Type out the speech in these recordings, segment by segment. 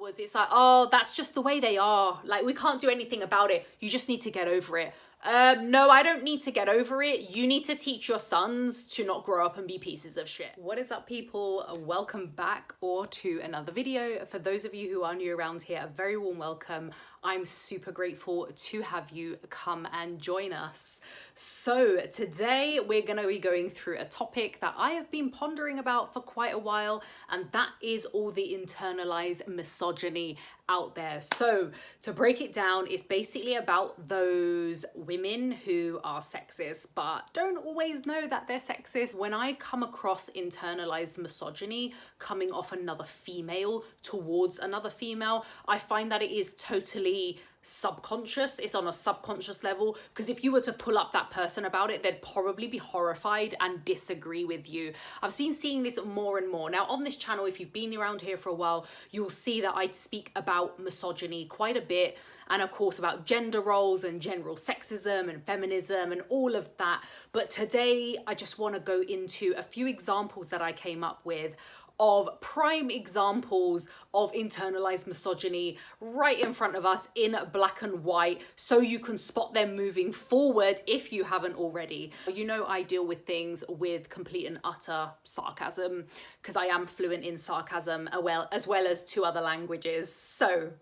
afterwards, it's like, oh, that's just the way they are. Like, we can't do anything about it. You just need to get over it. No, I don't need to get over it. You need to teach your sons to not grow up and be pieces of shit. What is up, people? Welcome back or to another video. For those of you who are new around here, a very warm welcome. I'm super grateful to have you come and join us. So today we're going to be going through a topic that I have been pondering about for quite a while, and that is all the internalized misogyny out there. So to break it down, it's basically about those women who are sexist but don't always know that they're sexist. When I come across internalized misogyny coming off another female towards another female, I find that it is totally subconscious. It's on a subconscious level, because if you were to pull up that person about it, they'd probably be horrified and disagree with you. I've been seeing this more and more. Now on this channel, if you've been around here for a while, you'll see that I speak about misogyny quite a bit, and of course about gender roles and general sexism and feminism and all of that. But today I just want to go into a few examples that I came up with of prime examples of internalized misogyny right in front of us in black and white, so you can spot them moving forward if you haven't already. You know, I deal with things with complete and utter sarcasm because I am fluent in sarcasm as well as 2 other languages. So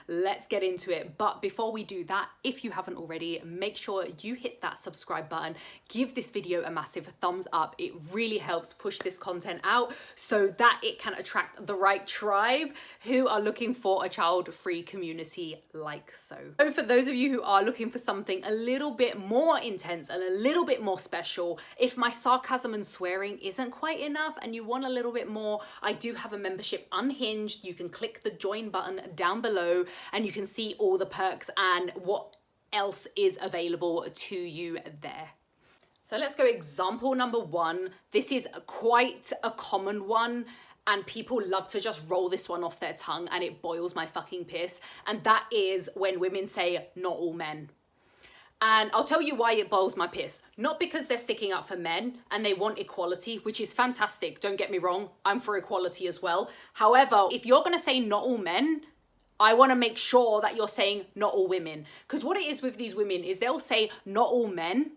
let's get into it. But before we do that, if you haven't already, make sure you hit that subscribe button, give this video a massive thumbs up. It really helps push this content out so that it can attract the right tribe who are looking for a child-free community like so. So for those of you who are looking for something a little bit more intense and a little bit more special, if my sarcasm and swearing isn't quite enough and you want a little bit more, I do have a membership, Unhinged. You can click the join button down below and you can see all the perks and what else is available to you there. So let's go example number 1. This is quite a common one and people love to just roll this one off their tongue, and it boils my fucking piss. And that is when women say, not all men. And I'll tell you why it boils my piss. Not because they're sticking up for men and they want equality, which is fantastic. Don't get me wrong. I'm for equality as well. However, if you're going to say not all men, I want to make sure that you're saying not all women. Because what it is with these women is they'll say not all men,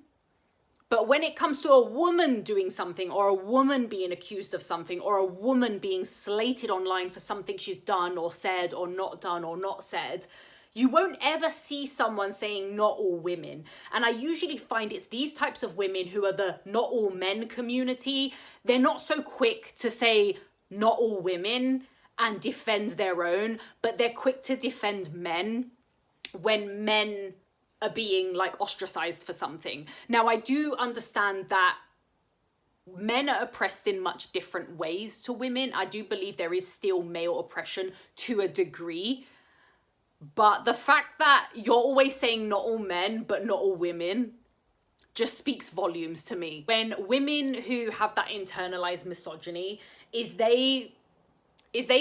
but when it comes to a woman doing something, or a woman being accused of something, or a woman being slated online for something she's done or said or not done or not said, you won't ever see someone saying not all women. And I usually find it's these types of women who are the not all men community. They're not so quick to say not all women and defend their own, but they're quick to defend men when men are being like ostracized for something. Now, I do understand that men are oppressed in much different ways to women. I do believe there is still male oppression to a degree, but the fact that you're always saying not all men but not all women just speaks volumes to me. When women who have that internalized misogyny is they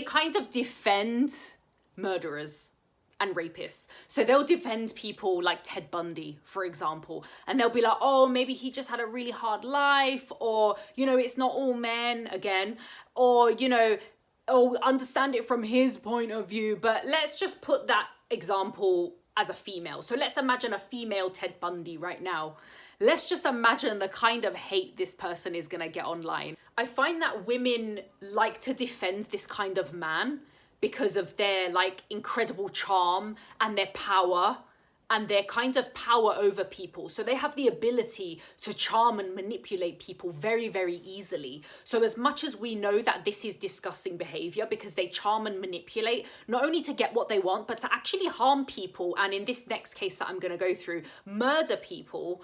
kind of defend murderers and rapists. So they'll defend people like Ted Bundy, for example, and they'll be like, oh, maybe he just had a really hard life, or, you know, it's not all men again, or, you know, oh, understand it from his point of view. But let's just put that example as a female. So let's imagine a female Ted Bundy right now. Let's just imagine the kind of hate this person is gonna get online. I find that women like to defend this kind of man because of their like incredible charm and their power and their kind of power over people. So they have the ability to charm and manipulate people very, very easily. So as much as we know that this is disgusting behavior because they charm and manipulate, not only to get what they want, but to actually harm people, and in this next case that I'm gonna go through, murder people,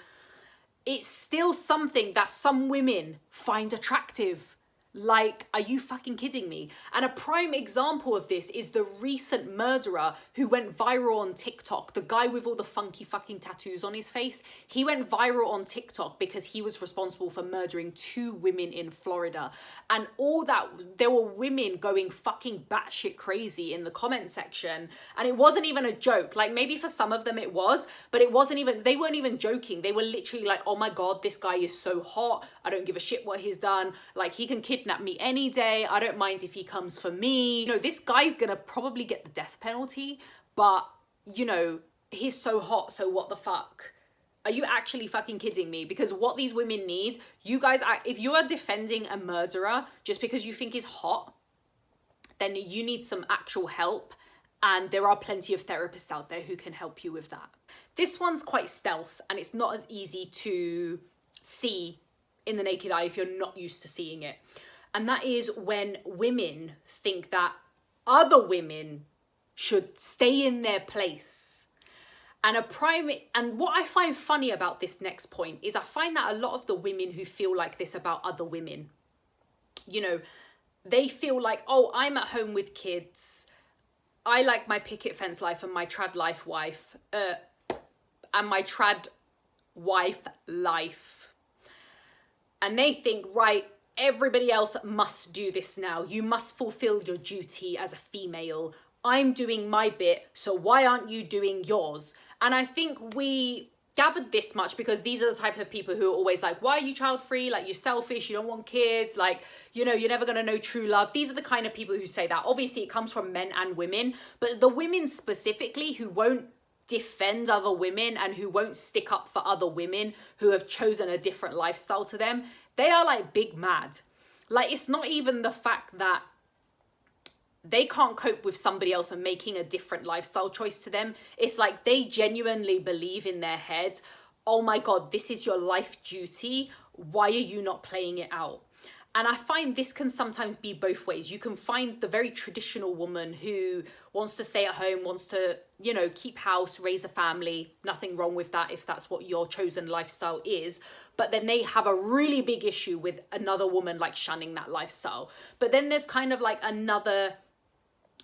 it's still something that some women find attractive. Like, are you fucking kidding me? And a prime example of this is the recent murderer who went viral on TikTok. The guy with all the funky fucking tattoos on his face. He went viral on TikTok because he was responsible for murdering 2 women in Florida. And all that, there were women going fucking batshit crazy in the comment section. And it wasn't even a joke. Like, maybe for some of them it was, but it wasn't even, they weren't even joking. They were literally like, oh my God, this guy is so hot. I don't give a shit what he's done. Like, he can kidnap me any day. I don't mind if he comes for me. You know, this guy's gonna probably get the death penalty, but, you know, he's so hot, so what the fuck? Are you actually fucking kidding me? Because what these women need, you guys, if you are defending a murderer just because you think he's hot, then you need some actual help. And there are plenty of therapists out there who can help you with that. This one's quite stealth, and it's not as easy to see in the naked eye if you're not used to seeing it. And that is when women think that other women should stay in their place. And what I find funny about this next point is I find that a lot of the women who feel like this about other women, you know, they feel like, oh, I'm at home with kids. I like my picket fence life and my trad life wife, and my trad wife life. And they think, right, everybody else must do this now. You must fulfill your duty as a female. I'm doing my bit, so why aren't you doing yours? And I think we gathered this much because these are the type of people who are always like, why are you child free? Like, you're selfish, you don't want kids, like, you know, you're never gonna know true love. These are the kind of people who say that. Obviously it comes from men and women, but the women specifically who won't defend other women and who won't stick up for other women who have chosen a different lifestyle to them, they are like big mad. Like, it's not even the fact that they can't cope with somebody else and making a different lifestyle choice to them. It's like they genuinely believe in their head, oh my God, this is your life duty. Why are you not playing it out? And I find this can sometimes be both ways. You can find the very traditional woman who wants to stay at home, wants to, you know, keep house, raise a family. Nothing wrong with that if that's what your chosen lifestyle is. But then they have a really big issue with another woman like shunning that lifestyle. But then there's kind of like another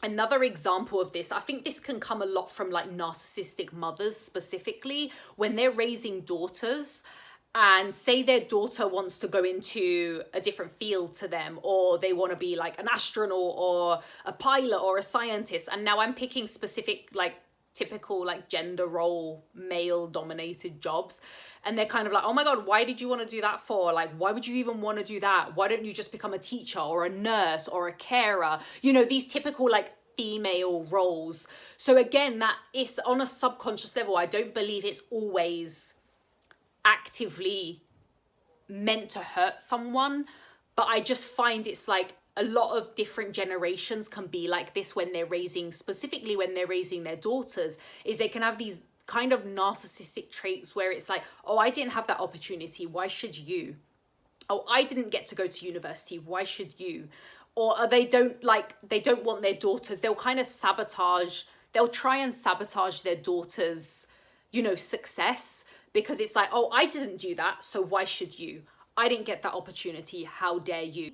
example of this. I think this can come a lot from like narcissistic mothers specifically when they're raising daughters and say their daughter wants to go into a different field to them, or they want to be like an astronaut or a pilot or a scientist. And now I'm picking specific like typical like gender role male dominated jobs, and they're kind of like, oh my God, why did you want to do that for? Like, why would you even want to do that? Why don't you just become a teacher or a nurse or a carer? You know, these typical like female roles. So again, that is on a subconscious level. I don't believe it's always actively meant to hurt someone, but I just find it's like a lot of different generations can be like this when they're raising, specifically when they're raising their daughters, is they can have these kind of narcissistic traits where it's like, oh, I didn't have that opportunity, why should you? Oh, I didn't get to go to university, why should you? Or they don't want their daughters, they'll kind of they'll try and sabotage their daughters, you know, success, because it's like, oh, I didn't do that, so why should you? I didn't get that opportunity, how dare you?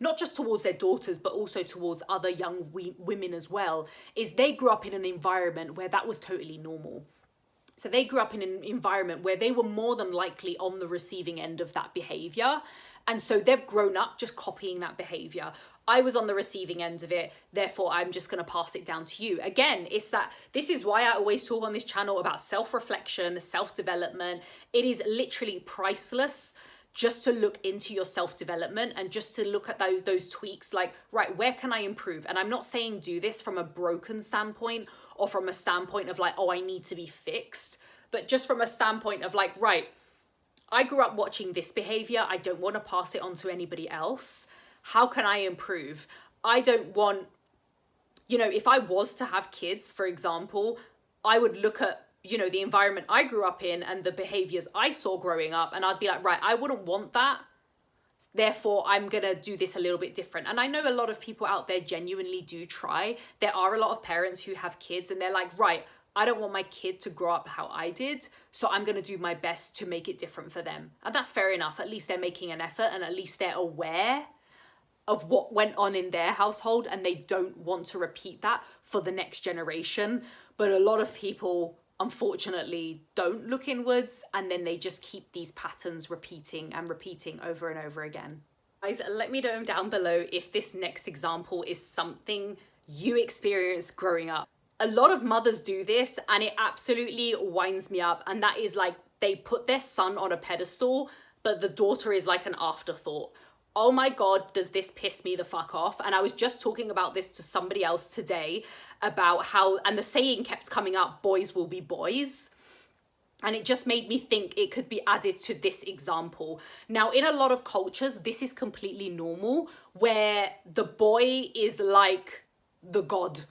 Not just towards their daughters, but also towards other young women as well, is they grew up in an environment where that was totally normal. So they grew up in an environment where they were more than likely on the receiving end of that behavior. And so they've grown up just copying that behavior. I was on the receiving end of it, therefore I'm just going to pass it down to you. Again, it's that this is why I always talk on this channel about self-reflection, self-development. It is literally priceless just to look into your self-development and just to look at those tweaks, like, right, where can I improve? And I'm not saying do this from a broken standpoint or from a standpoint of like, oh, I need to be fixed, but just from a standpoint of like, right, I grew up watching this behavior. I don't want to pass it on to anybody else. How can I improve? I don't want, you know, if I was to have kids, for example, I would look at, you know, the environment I grew up in and the behaviors I saw growing up, and I'd be like, right, I wouldn't want that. Therefore, I'm going to do this a little bit different. And I know a lot of people out there genuinely do try. There are a lot of parents who have kids and they're like, right, I don't want my kid to grow up how I did, so I'm going to do my best to make it different for them. And that's fair enough. At least they're making an effort and at least they're aware of what went on in their household and they don't want to repeat that for the next generation. But a lot of people, unfortunately, don't look inwards and then they just keep these patterns repeating and repeating over and over again. Guys, let me know down below if this next example is something you experienced growing up. A lot of mothers do this and it absolutely winds me up, and that is like they put their son on a pedestal, but the daughter is like an afterthought. Oh my God, does this piss me the fuck off? And I was just talking about this to somebody else today about how, and the saying kept coming up, boys will be boys. And it just made me think it could be added to this example. Now, in a lot of cultures, this is completely normal, where the boy is like the god.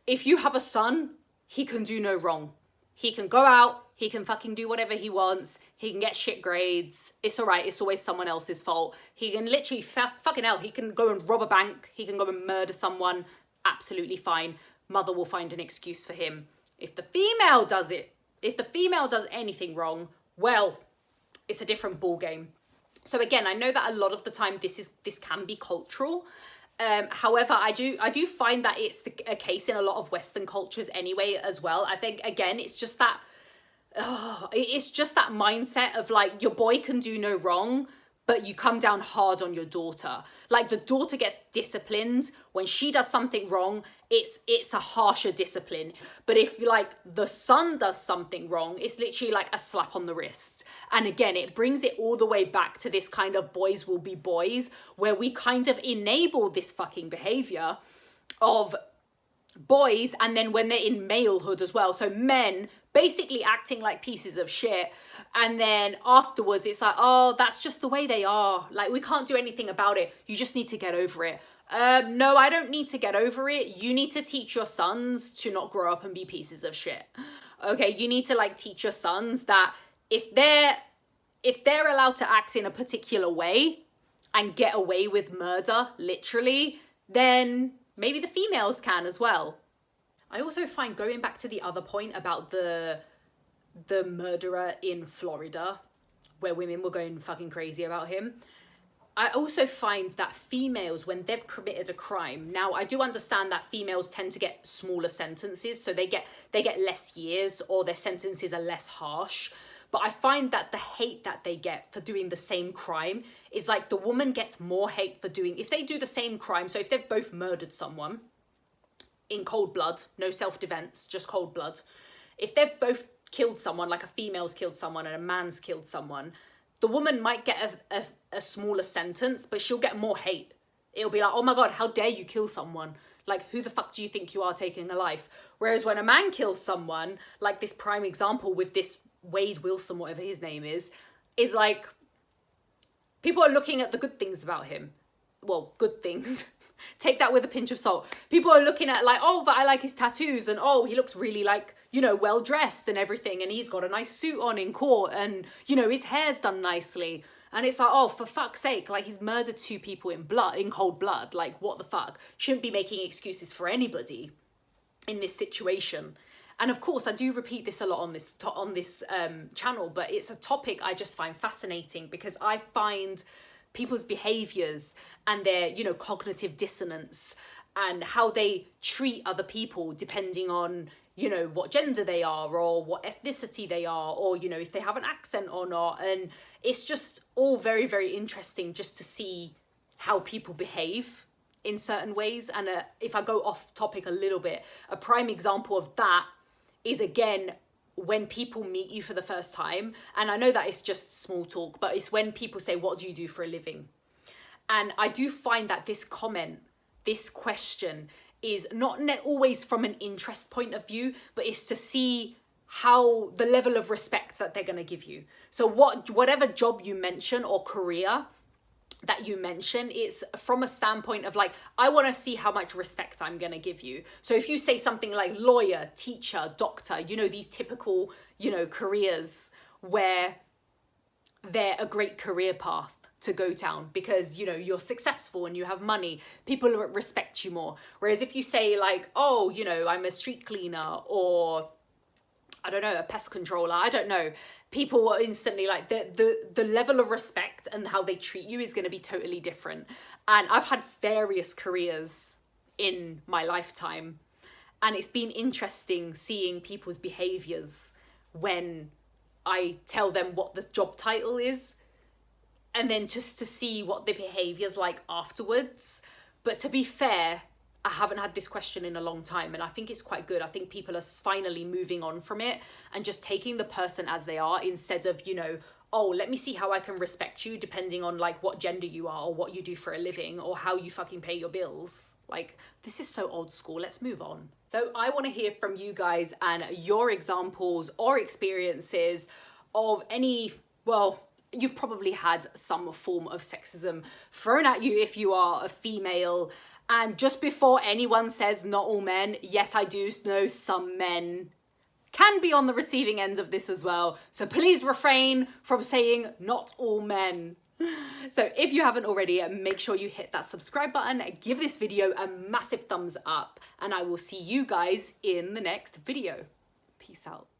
If you have a son, he can do no wrong. He can go out, he can fucking do whatever he wants, he can get shit grades. It's all right, it's always someone else's fault. He can literally, fucking hell, he can go and rob a bank, he can go and murder someone, absolutely fine. Mother will find an excuse for him. If the female does it, if the female does anything wrong, well, it's a different ball game. So again, I know that a lot of the time this can be cultural. However, I do find that it's a case in a lot of Western cultures anyway as well. I think again, it's just that mindset of like, your boy can do no wrong, but you come down hard on your daughter. Like, the daughter gets disciplined when she does something wrong. It's a harsher discipline. But if like the son does something wrong, it's literally like a slap on the wrist. And again, it brings it all the way back to this kind of boys will be boys, where we kind of enable this fucking behavior of boys, and then when they're in malehood as well, so men basically acting like pieces of shit, and then afterwards it's like, oh, that's just the way they are, like we can't do anything about it, you just need to get over it. No, I don't need to get over it. You need to teach your sons to not grow up and be pieces of shit. Okay, you need to like teach your sons that if they're allowed to act in a particular way and get away with murder, literally, then maybe the females can as well. I also find, going back to the other point about the murderer in Florida, where women were going fucking crazy about him, I also find that females, when they've committed a crime, now I do understand that females tend to get smaller sentences, so they get less years, or their sentences are less harsh. But I find that the hate that they get for doing the same crime is like, the woman gets more hate for doing, if they do the same crime, so if they've both murdered someone in cold blood, no self-defense, just cold blood, if they've both killed someone, like a female's killed someone and a man's killed someone, the woman might get a smaller sentence, but she'll get more hate. It'll be like, oh my God, how dare you kill someone? Like, who the fuck do you think you are, taking a life? Whereas when a man kills someone, like this prime example with this Wade Wilson, whatever his name is like, people are looking at the good things about him. Well, good things. Take that with a pinch of salt. People are looking at like, oh, but I like his tattoos, and oh, he looks really like, you know, well dressed and everything, and he's got a nice suit on in court, and you know, his hair's done nicely. And it's like, oh, for fuck's sake, like, he's murdered 2 people in cold blood. Like, what the fuck? Shouldn't be making excuses for anybody in this situation. And of course, I do repeat this a lot on this channel, but it's a topic I just find fascinating, because I find people's behaviours and their, you know, cognitive dissonance and how they treat other people depending on, you know, what gender they are, or what ethnicity they are, or, you know, if they have an accent or not. And it's just all very, very interesting just to see how people behave in certain ways. And if I go off topic a little bit, a prime example of that is, again, when people meet you for the first time. And I know that it's just small talk, but it's when people say, what do you do for a living? And I do find that this comment, this question, is not always from an interest point of view, but it's to see how the level of respect that they're going to give you. So whatever job you mention or career that you mention, it's from a standpoint of like, I want to see how much respect I'm going to give you. So if you say something like lawyer, teacher, doctor, you know, these typical, you know, careers where they're a great career path to go down because, you know, you're successful and you have money, people respect you more. Whereas if you say like, oh, you know, I'm a street cleaner, or I don't know, a pest controller, I don't know, people are instantly like, the level of respect and how they treat you is going to be totally different. And I've had various careers in my lifetime, and it's been interesting seeing people's behaviors when I tell them what the job title is, and then just to see what the behavior's like afterwards. But to be fair, I haven't had this question in a long time, and I think it's quite good. I think people are finally moving on from it and just taking the person as they are, instead of, you know, oh, let me see how I can respect you depending on like what gender you are or what you do for a living or how you fucking pay your bills. Like, this is so old school. Let's move on. So I want to hear from you guys and your examples or experiences of any, well, you've probably had some form of sexism thrown at you if you are a female. And just before anyone says not all men, yes, I do know some men can be on the receiving end of this as well. So please refrain from saying not all men. So if you haven't already, make sure you hit that subscribe button, give this video a massive thumbs up, and I will see you guys in the next video. Peace out.